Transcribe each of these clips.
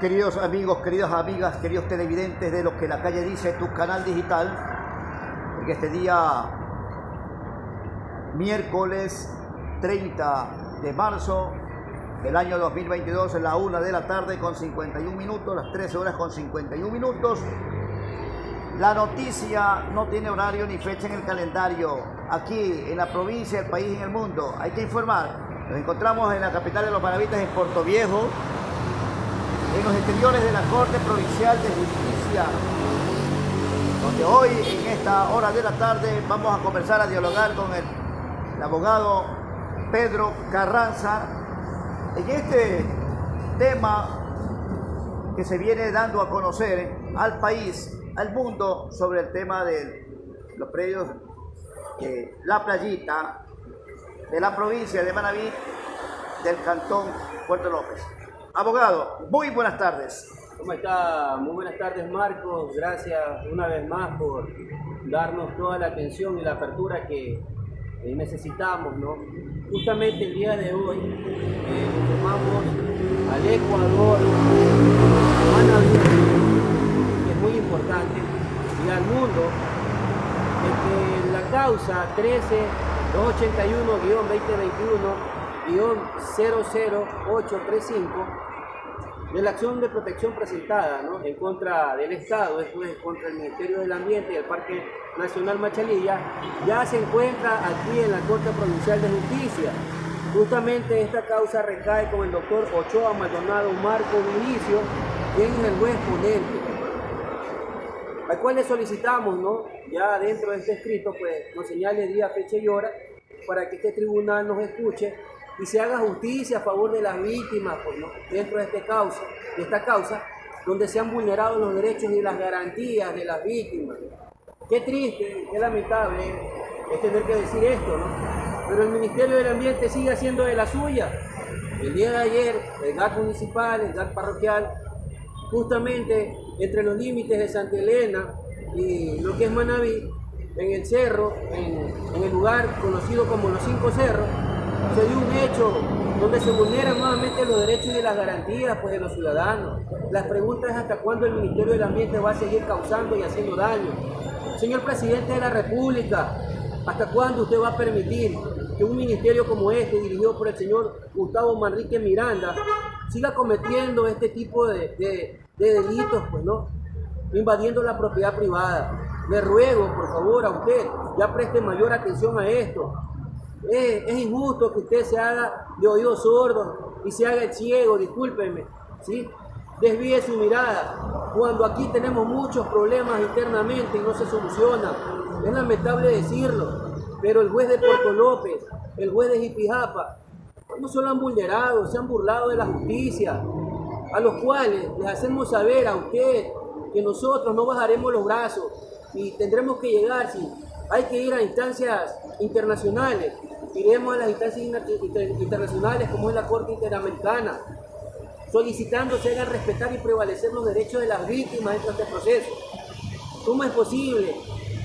Queridos amigos, queridas amigas, queridos televidentes de Lo que la calle dice, tu canal digital, en este día miércoles 30 de marzo del año 2022, en la 1 de la tarde con 51 minutos, las 13 horas con 51 minutos. La noticia no tiene horario ni fecha en el calendario. Aquí, en la provincia, el país, en el mundo, hay que informar. Nos encontramos en la capital de los Maravitas, en Portoviejo, en los exteriores de la Corte Provincial de Justicia, donde hoy, en esta hora de la tarde, vamos a conversar, a dialogar con el abogado Pedro Carranza en este tema que se viene dando a conocer al país, al mundo, sobre el tema de los predios de La Playita, de la provincia de Manabí, del cantón Puerto López. Abogado, muy buenas tardes. ¿Cómo está? Muy buenas tardes, Marcos. Gracias una vez más por darnos toda la atención y la apertura que necesitamos, ¿no? Justamente el día de hoy informamos al Ecuador, a Manabí, que es muy importante, y al mundo, de que la causa 13-281-2021-00835 de la acción de protección presentada, ¿no?, en contra del Estado, esto es contra el Ministerio del Ambiente y el Parque Nacional Machalilla, ya se encuentra aquí en la Corte Provincial de Justicia. Justamente esta causa recae con el doctor Ochoa Maldonado Marco Vinicio, quien es el juez ponente, al cual le solicitamos, ¿no?, ya dentro de este escrito, pues nos señale día, fecha y hora para que este tribunal nos escuche y se haga justicia a favor de las víctimas, pues, ¿no?, dentro de esta causa, donde se han vulnerado los derechos y las garantías de las víctimas. Qué triste, qué lamentable es tener que decir esto, ¿no? Pero el Ministerio del Ambiente sigue haciendo de la suya. El día de ayer, el GAT municipal, el GAT parroquial, justamente entre los límites de Santa Elena y lo que es Manabí, en el cerro, en el lugar conocido como Los Cinco Cerros, se dio un hecho donde se vulneran nuevamente los derechos y las garantías, pues, de los ciudadanos. La pregunta es hasta cuándo el Ministerio del Ambiente va a seguir causando y haciendo daño. Señor Presidente de la República, ¿hasta cuándo usted va a permitir que un ministerio como este, dirigido por el señor Gustavo Manrique Miranda, siga cometiendo este tipo de delitos, pues, ¿no?, invadiendo la propiedad privada? Le ruego, por favor, a usted, ya preste mayor atención a esto. Es injusto que usted se haga de oídos sordos y se haga el ciego, discúlpenme, ¿sí? Desvíe su mirada, cuando aquí tenemos muchos problemas internamente y no se solucionan. Es lamentable decirlo, pero el juez de Puerto López, el juez de Jipijapa, no solo han vulnerado, se han burlado de la justicia, a los cuales les hacemos saber a usted que nosotros no bajaremos los brazos y tendremos que llegar, si hay que ir a instancias internacionales, iremos a las instancias internacionales como es la Corte Interamericana, solicitando se hagan respetar y prevalecer los derechos de las víctimas dentro de este proceso. ¿Cómo es posible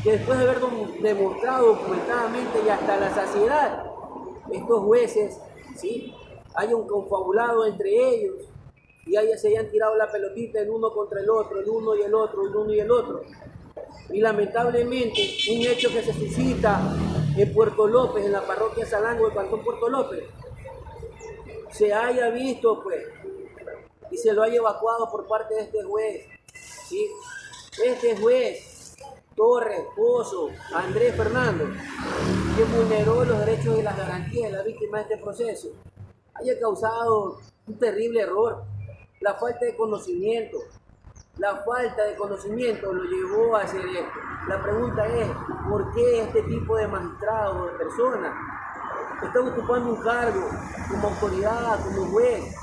que después de haber demostrado documentadamente y hasta la saciedad, estos jueces, ¿sí?, hayan confabulado entre ellos y se hayan tirado la pelotita el uno contra el otro, el uno y el otro, el uno y el otro? Y lamentablemente, un hecho que se suscita en Puerto López, en la parroquia Salango del cantón Puerto López, se haya visto, pues, y se lo haya evacuado por parte de este juez, ¿sí? Este juez, Torres, Pozo, Andrés Fernando, que vulneró los derechos y las garantías de la víctima de este proceso, haya causado un terrible error. La falta de conocimiento. La falta de conocimiento lo llevó a hacer esto. La pregunta es, ¿por qué este tipo de magistrados o de personas están ocupando un cargo como autoridad, como juez,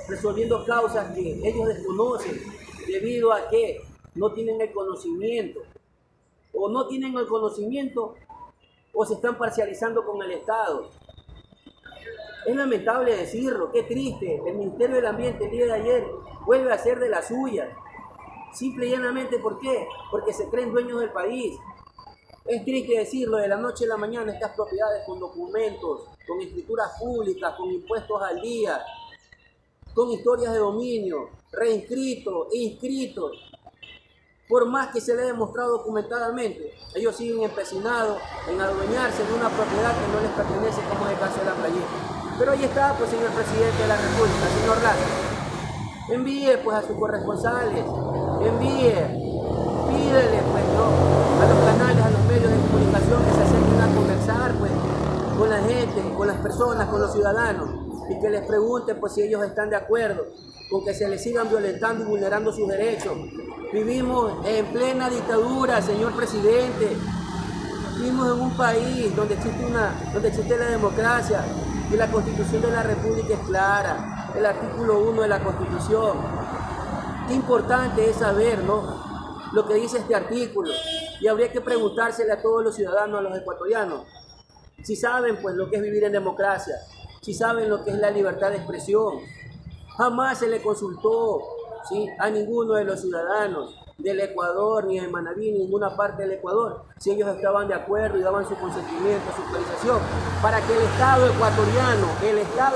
resolviendo causas que ellos desconocen debido a que no tienen el conocimiento? O no tienen el conocimiento o se están parcializando con el Estado. Es lamentable decirlo, qué triste. El Ministerio del Ambiente el día de ayer vuelve a hacer de la suya. Simple y llanamente, ¿por qué? Porque se creen dueños del país. Es triste decirlo, de la noche a la mañana estas propiedades con documentos, con escrituras públicas, con impuestos al día, con historias de dominio, reinscritos e inscritos. Por más que se le haya demostrado documentadamente, ellos siguen empecinados en adueñarse de una propiedad que no les pertenece, como es el caso de la Playita. Pero ahí está, pues, señor presidente de la República, señor Lazo. Envíe, pues, a sus corresponsales, pídele, pues, ¿no?, a los canales, a los medios de comunicación que se acerquen a conversar, pues, con la gente, con las personas, con los ciudadanos, y que les pregunten, pues, si ellos están de acuerdo con que se les sigan violentando y vulnerando sus derechos. Vivimos en plena dictadura, señor presidente. Vivimos en un país donde existe la democracia y la Constitución de la República es clara. El artículo 1 de la Constitución. Qué importante es saber, ¿no?, lo que dice este artículo. Y habría que preguntársele a todos los ciudadanos, a los ecuatorianos, si saben, pues, lo que es vivir en democracia, si saben lo que es la libertad de expresión. Jamás se le consultó, ¿sí?, a ninguno de los ciudadanos del Ecuador, ni de Manabí, ni ninguna parte del Ecuador, si ellos estaban de acuerdo y daban su consentimiento, su autorización, para que el Estado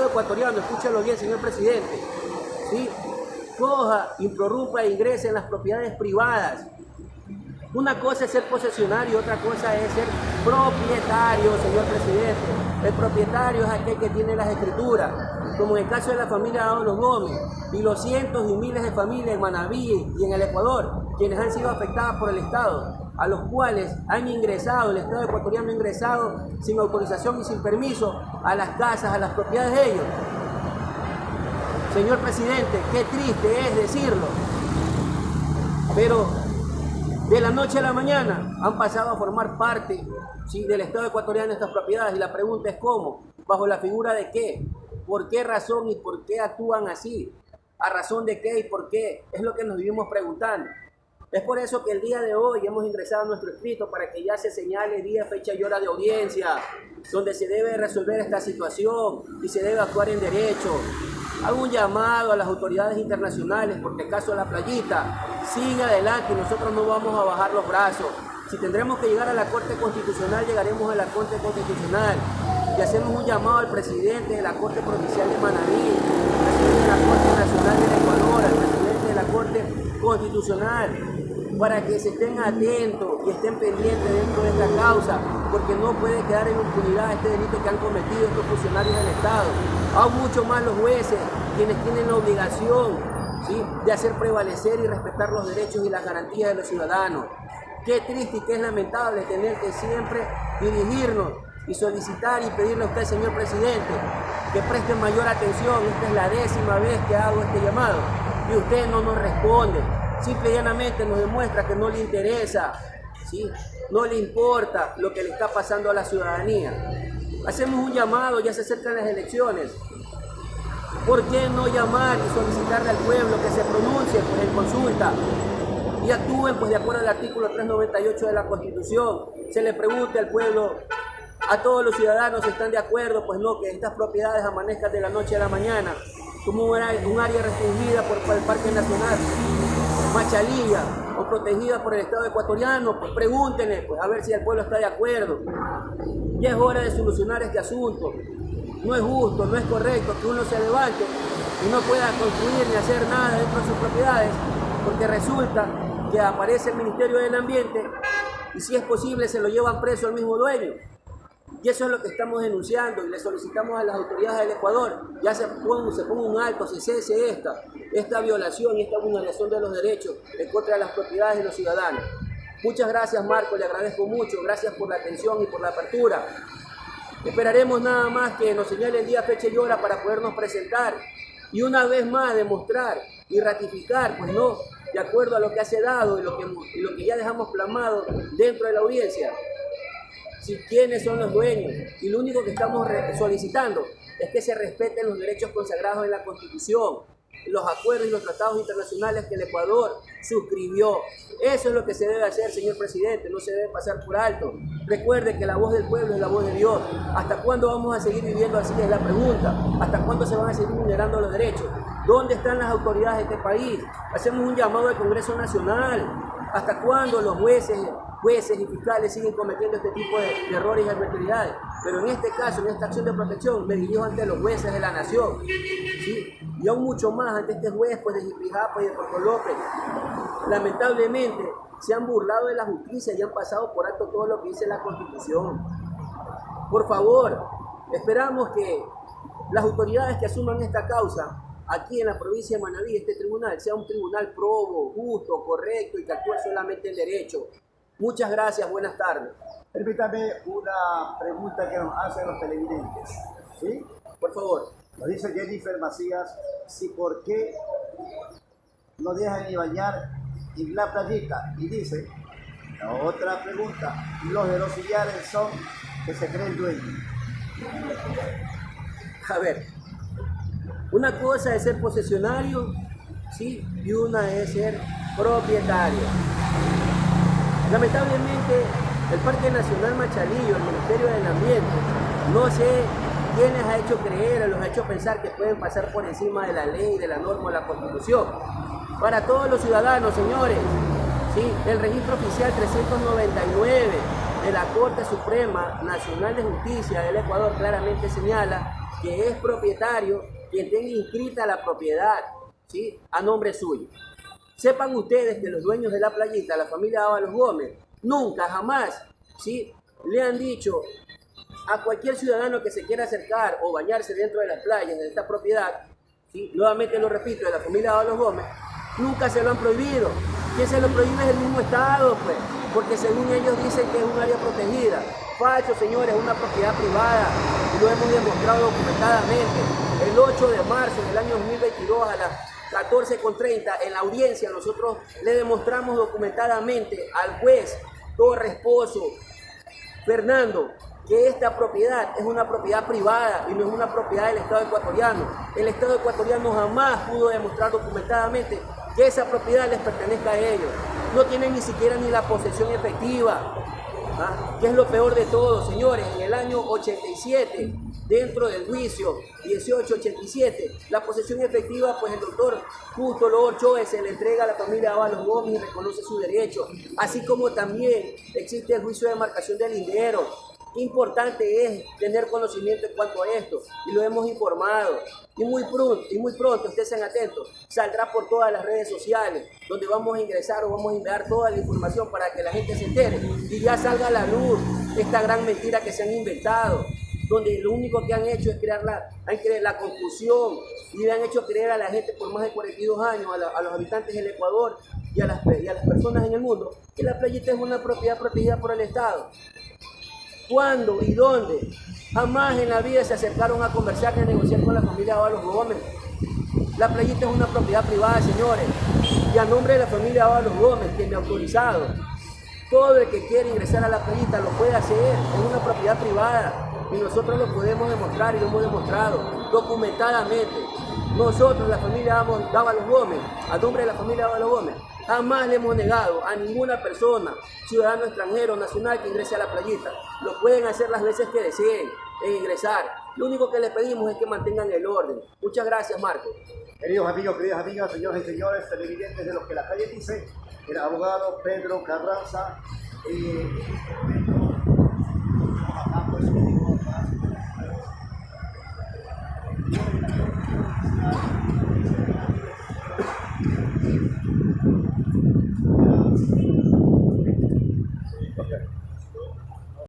ecuatoriano, escúchalo bien, señor presidente, ¿sí?, coja, prorrumpa e ingrese en las propiedades privadas. Una cosa es ser posesionario, otra cosa es ser propietario, señor presidente. El propietario es aquel que tiene las escrituras, como en el caso de la familia Dávalos Gómez y los cientos y miles de familias en Manabí y en el Ecuador, quienes han sido afectadas por el Estado, a los cuales han ingresado, el Estado ecuatoriano ha ingresado sin autorización y sin permiso a las casas, a las propiedades de ellos. Señor presidente, qué triste es decirlo, pero de la noche a la mañana han pasado a formar parte, ¿sí?, del Estado ecuatoriano estas propiedades, y la pregunta es ¿cómo? ¿Bajo la figura de qué? ¿Por qué razón y por qué actúan así? ¿A razón de qué y por qué? Es lo que nos vivimos preguntando. Es por eso que el día de hoy hemos ingresado nuestro escrito para que ya se señale día, fecha y hora de audiencia, donde se debe resolver esta situación y se debe actuar en derecho. Hago un llamado a las autoridades internacionales, porque el caso de la Playita sigue adelante y nosotros no vamos a bajar los brazos. Si tendremos que llegar a la Corte Constitucional, llegaremos a la Corte Constitucional. Y hacemos un llamado al presidente de la Corte Provincial de Manabí, al presidente de la Corte Nacional del Ecuador, al presidente de la Corte Constitucional, para que se estén atentos y estén pendientes dentro de esta causa, porque no puede quedar en impunidad este delito que han cometido estos funcionarios del Estado. Aún mucho más los jueces, quienes tienen la obligación, ¿sí?, de hacer prevalecer y respetar los derechos y las garantías de los ciudadanos. Qué triste y qué es lamentable tener que siempre dirigirnos y solicitar y pedirle a usted, señor presidente, que preste mayor atención. Esta es la 10ª vez que hago este llamado y usted no nos responde. Simple y llanamente nos demuestra que no le interesa, ¿sí?, no le importa lo que le está pasando a la ciudadanía. Hacemos un llamado, ya se acercan las elecciones. ¿Por qué no llamar y solicitarle al pueblo que se pronuncie, pues, en consulta y actúen, pues, de acuerdo al artículo 398 de la Constitución? Se le pregunte al pueblo, a todos los ciudadanos, si están de acuerdo, pues no, que estas propiedades amanezcan de la noche a la mañana como un área restringida por el Parque Nacional Machalilla o protegida por el Estado ecuatoriano. Pues pregúntenle, pues, a ver si el pueblo está de acuerdo. Ya es hora de solucionar este asunto. No es justo, no es correcto que uno se levante y no pueda construir ni hacer nada dentro de sus propiedades, porque resulta que aparece el Ministerio del Ambiente y, si es posible, se lo llevan preso al mismo dueño. Y eso es lo que estamos denunciando, y le solicitamos a las autoridades del Ecuador, ya se ponga un alto, se cese esta violación y esta vulneración de los derechos en contra de las propiedades de los ciudadanos. Muchas gracias, Marco, le agradezco mucho, gracias por la atención y por la apertura. Esperaremos nada más que nos señalen día, fecha y hora para podernos presentar y una vez más demostrar y ratificar, pues no, de acuerdo a lo que hace dado y lo que ya dejamos plasmado dentro de la audiencia, si quiénes son los dueños. Y lo único que estamos solicitando es que se respeten los derechos consagrados en la Constitución, los acuerdos y los tratados internacionales que el Ecuador suscribió. Eso es lo que se debe hacer, señor presidente, no se debe pasar por alto. Recuerde que la voz del pueblo es la voz de Dios. ¿Hasta cuándo vamos a seguir viviendo así? Es la pregunta. ¿Hasta cuándo se van a seguir vulnerando los derechos? ¿Dónde están las autoridades de este país? Hacemos un llamado al Congreso Nacional. ¿Hasta cuándo los jueces y fiscales siguen cometiendo este tipo de errores y arbitrariedades? Pero en este caso, en esta acción de protección, me dirijo ante los jueces de la nación, ¿sí? Y aún mucho más ante este juez pues, de Jipijapa y de Puerto López. Lamentablemente, se han burlado de la justicia y han pasado por alto todo lo que dice la Constitución. Por favor, esperamos que las autoridades que asuman esta causa aquí en la provincia de Manabí, este tribunal, sea un tribunal probo, justo, correcto y que actúe solamente en derecho. Muchas gracias, buenas tardes. Permítame una pregunta que nos hacen los televidentes. ¿Sí? Por favor. Nos dice Jennifer Macías, si por qué no dejan ni bañar en la playita. Y dice, la otra pregunta, los de los sillares son que se creen dueños. A ver, una cosa es ser posesionario, ¿sí? Y una es ser propietario. Lamentablemente, el Parque Nacional Machalillo, el Ministerio del Ambiente, no sé quién les ha hecho creer o los ha hecho pensar que pueden pasar por encima de la ley, de la norma o la Constitución. Para todos los ciudadanos, señores, ¿sí? El registro oficial 399 de la Corte Suprema Nacional de Justicia del Ecuador claramente señala que es propietario quien tenga inscrita la propiedad, ¿sí? A nombre suyo. Sepan ustedes que los dueños de la playita, la familia Ábalos Gómez, nunca, jamás, ¿sí? Le han dicho a cualquier ciudadano que se quiera acercar o bañarse dentro de las playas de esta propiedad, ¿sí? Nuevamente lo repito, de la familia Ábalos Gómez, nunca se lo han prohibido. Quien se lo prohíbe es el mismo Estado, pues, porque según ellos dicen que es un área protegida. Falso, señores, es una propiedad privada y lo hemos demostrado documentadamente. El 8 de marzo del año 2022 a las 14:30 en la audiencia nosotros le demostramos documentadamente al juez Torres Pozo Fernando que esta propiedad es una propiedad privada y no es una propiedad del Estado ecuatoriano. El Estado ecuatoriano jamás pudo demostrar documentadamente que esa propiedad les pertenezca a ellos. No tienen ni siquiera ni la posesión efectiva, ¿ah? Que es lo peor de todo, señores. En el año 87, dentro del juicio 1887, la posesión efectiva, pues el doctor Justo Loor Choe se le entrega a la familia Ábalos Gómez y reconoce su derecho, así como también existe el juicio de demarcación del lindero. Qué importante es tener conocimiento en cuanto a esto, y lo hemos informado. Y muy pronto, ustedes sean atentos, saldrá por todas las redes sociales, donde vamos a ingresar o vamos a enviar toda la información para que la gente se entere y ya salga a la luz esta gran mentira que se han inventado, donde lo único que han hecho es crear la confusión y le han hecho creer a la gente por más de 42 años, a los habitantes del Ecuador y a las personas en el mundo, que la playita es una propiedad protegida por el Estado. ¿Cuándo y dónde? Jamás en la vida se acercaron a conversar ni a negociar con la familia Ábalos Gómez. La playita es una propiedad privada, señores. Y a nombre de la familia Ábalos Gómez, que me ha autorizado, todo el que quiere ingresar a la playita lo puede hacer. Es una propiedad privada. Y nosotros lo podemos demostrar y lo hemos demostrado documentadamente. Nosotros, la familia Ábalos Gómez, a nombre de la familia Ábalos Gómez, jamás le hemos negado a ninguna persona, ciudadano extranjero, nacional, que ingrese a la playita. Lo pueden hacer las veces que deseen en ingresar. Lo único que les pedimos es que mantengan el orden. Muchas gracias, Marco. Queridos amigos, queridas amigas, señores y señores, televidentes de Lo que la calle dice, el abogado Pedro Carranza.